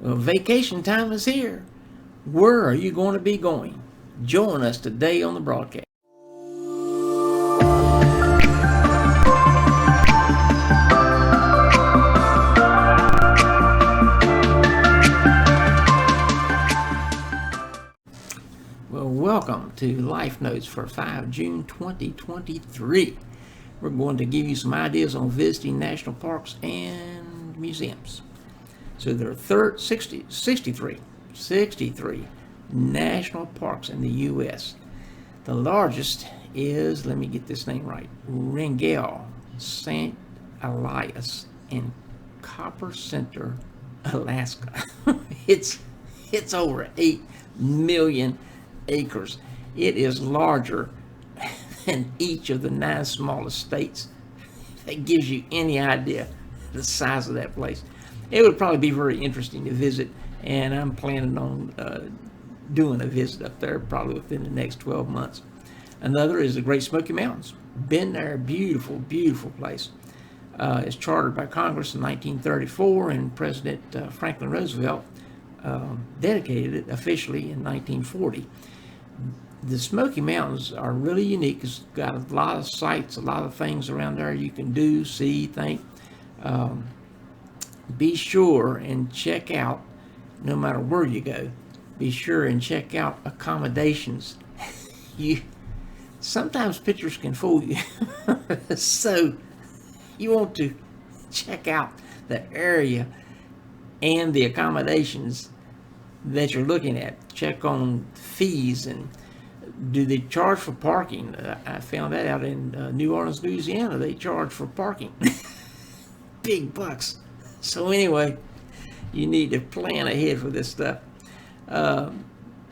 Well, vacation time is here. Where are you going to be going? Join us today on the broadcast. Well, welcome to Life Notes for 5 June 2023. We're going to give you some ideas on visiting national parks and museums. So there are 63 national parks in the U.S. The largest is, let me get this name right, Wrangell, St. Elias in Copper Center, Alaska. It's over 8 million acres. It is larger than each of the 9 smallest states. That gives you any idea the size of that place. It would probably be very interesting to visit, and I'm planning on doing a visit up there probably within the next 12 months. Another is the Great Smoky Mountains. Been there, beautiful, beautiful place. It's chartered by Congress in 1934, and President Franklin Roosevelt dedicated it officially in 1940. The Smoky Mountains are really unique. It's got a lot of sights, a lot of things around there you can do, see, think. Be sure and check out, no matter where you go, be sure and check out accommodations. Sometimes pictures can fool you. So you want to check out the area and the accommodations that you're looking at. Check on fees and do they charge for parking. I found that out in New Orleans, Louisiana. They charge for parking. Big bucks. So anyway, you need to plan ahead for this stuff.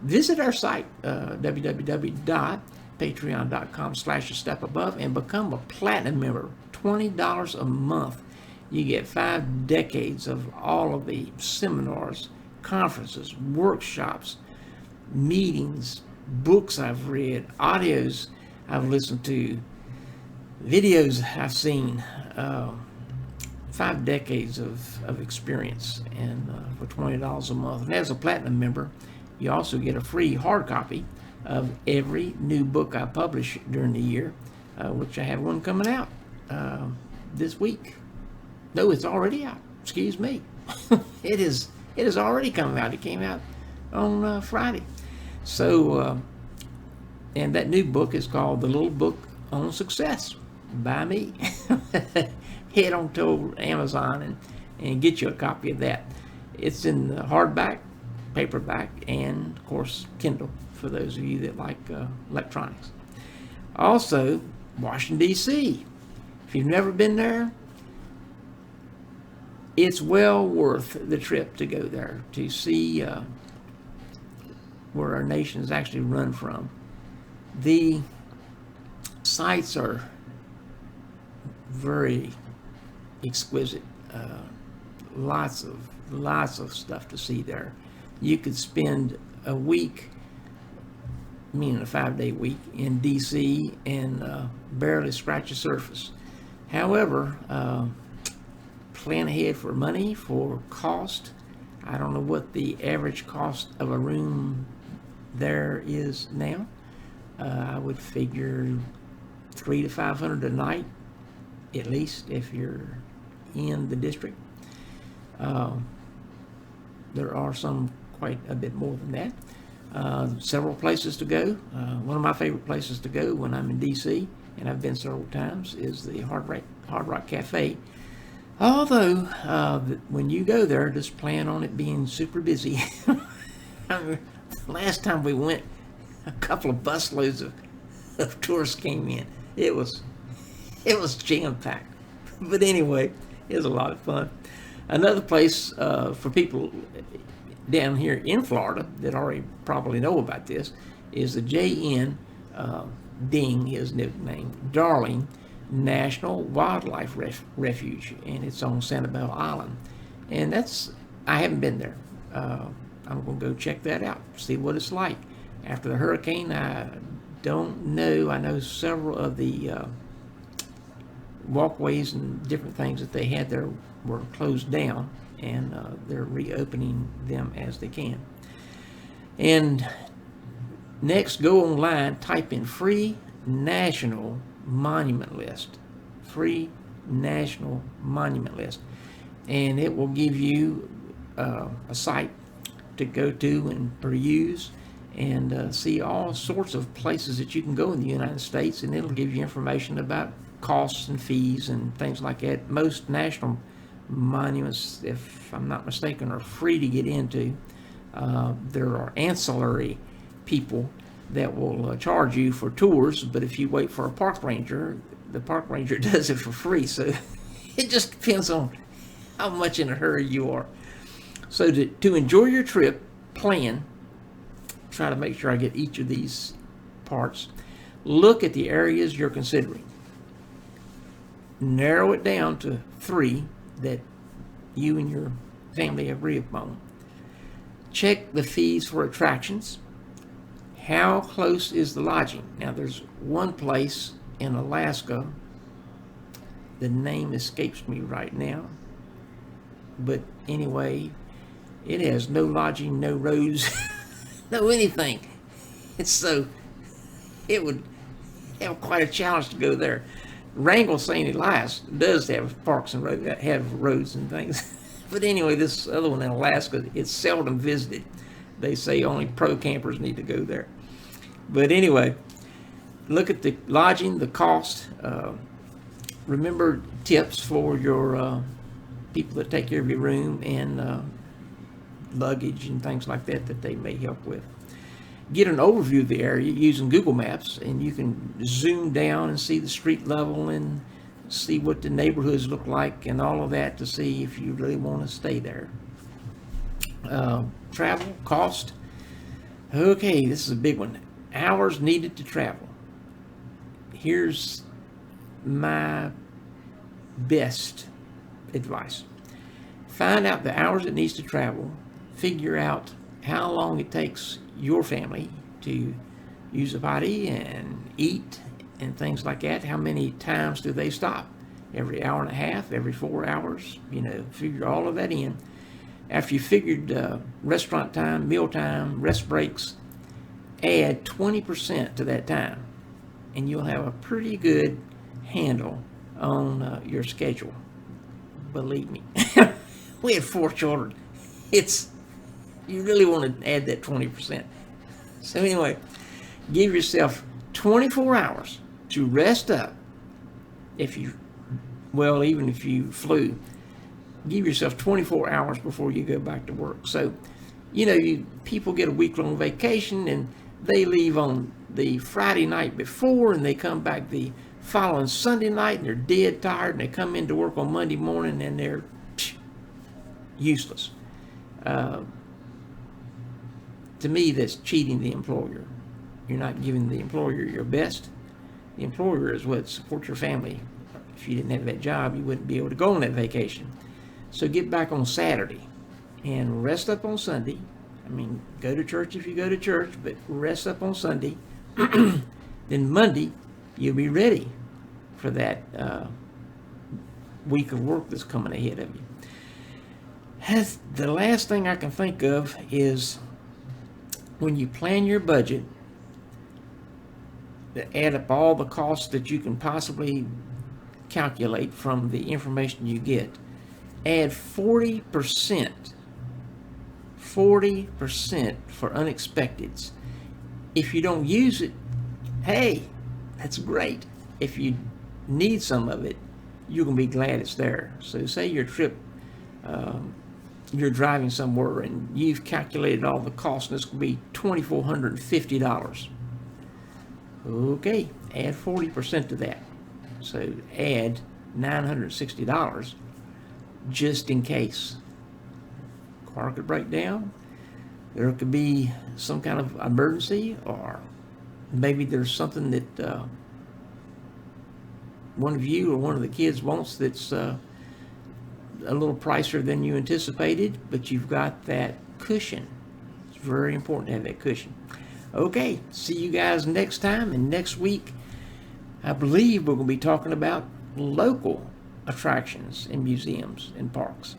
Visit our site, www.patreon.com/a-step-above, and become a platinum member. $20 a month. You get 5 decades of all of the seminars, conferences, workshops, meetings, books I've read, audios I've listened to, videos I've seen. 5 decades of experience, and for $20 a month. And as a platinum member, you also get a free hard copy of every new book I publish during the year, which I have one coming out this week. No, it's already out. Excuse me. It is already coming out. It came out on Friday. So, and that new book is called The Little Book on Success by me. Head on to Amazon and get you a copy of that. It's in hardback, paperback, and of course Kindle for those of you that like electronics. Also, Washington, D.C. If you've never been there, it's well worth the trip to go there to see where our nation is actually run from. The sites are very exquisite. Lots of stuff to see there. You could spend a week, meaning a 5-day week, in DC and barely scratch the surface. However, plan ahead for money, for cost. I don't know what the average cost of a room there is now. I would figure $300 to $500 a night, at least if you're in the district. There are some quite a bit more than that. Several places to go. One of my favorite places to go when I'm in DC, and I've been several times, is the Hard Rock Cafe. Although, when you go there, just plan on it being super busy. Last time we went, a couple of busloads of tourists came in. It was jam-packed. But anyway, it was a lot of fun. Another place for people down here in Florida that already probably know about this is the J.N. Ding, his nickname, Darling National Wildlife Refuge, and it's on Sanibel Island. And I haven't been there. I'm going to go check that out, see what it's like. After the hurricane, I don't know. I know several of the walkways and different things that they had there were closed down, and they're reopening them as they can. And next, go online, type in free national monument list. Free national monument list. And it will give you a site to go to and peruse and see all sorts of places that you can go in the United States, and it'll give you information about costs and fees and things like that. Most national monuments, if I'm not mistaken, are free to get into. There are ancillary people that will charge you for tours, but if you wait for a park ranger, the park ranger does it for free. So it just depends on how much in a hurry you are. So to enjoy your trip, plan, try to make sure I get each of these parts. Look at the areas you're considering. Narrow it down to 3 that you and your family agree upon. Check the fees for attractions. How close is the lodging? Now, there's one place in Alaska, the name escapes me right now, but anyway, it has no lodging, no roads, no anything. And so it would have quite a challenge to go there. Wrangell St. Elias does have parks and roads, have roads and things. But anyway, this other one in Alaska, it's seldom visited. They say only pro campers need to go there. But anyway, look at the lodging, the cost. Remember tips for your people that take care of your room and luggage and things like that that they may help with. Get an overview of the area using Google Maps, and you can zoom down and see the street level and see what the neighborhoods look like and all of that to see if you really want to stay there. Travel, cost. Okay, this is a big one. Hours needed to travel. Here's my best advice. Find out the hours it needs to travel. Figure out how long it takes your family to use a potty and eat and things like that. How many times do they stop? Every hour and a half, every 4 hours? Figure all of that in. After you figured restaurant time, meal time, rest breaks, add 20% to that time, and you'll have a pretty good handle on your schedule. Believe me. We had 4 children. You really want to add that 20%. So anyway, give yourself 24 hours to rest up. Even if you flew, give yourself 24 hours before you go back to work. So, people get a week-long vacation and they leave on the Friday night before and they come back the following Sunday night and they're dead tired and they come into work on Monday morning and they're useless. To me, that's cheating the employer. You're not giving the employer your best. The employer is what supports your family. If you didn't have that job, you wouldn't be able to go on that vacation. So get back on Saturday and rest up on Sunday. Go to church if you go to church, but rest up on Sunday. Then Monday, you'll be ready for that week of work that's coming ahead of you. The last thing I can think of is when you plan your budget, to add up all the costs that you can possibly calculate from the information you get, add 40% for unexpecteds. If you don't use it, hey, that's great. If you need some of it, you're going to be glad it's there. So say your trip, you're driving somewhere and you've calculated all the costs and it's going to be $2,450. Okay, add 40% to that. So add $960 just in case. Car could break down. There could be some kind of emergency, or maybe there's something that one of you or one of the kids wants that's a little pricier than you anticipated, but you've got that cushion. It's very important to have that cushion. Okay, see you guys next time, and next week I believe we're going to be talking about local attractions in museums and parks.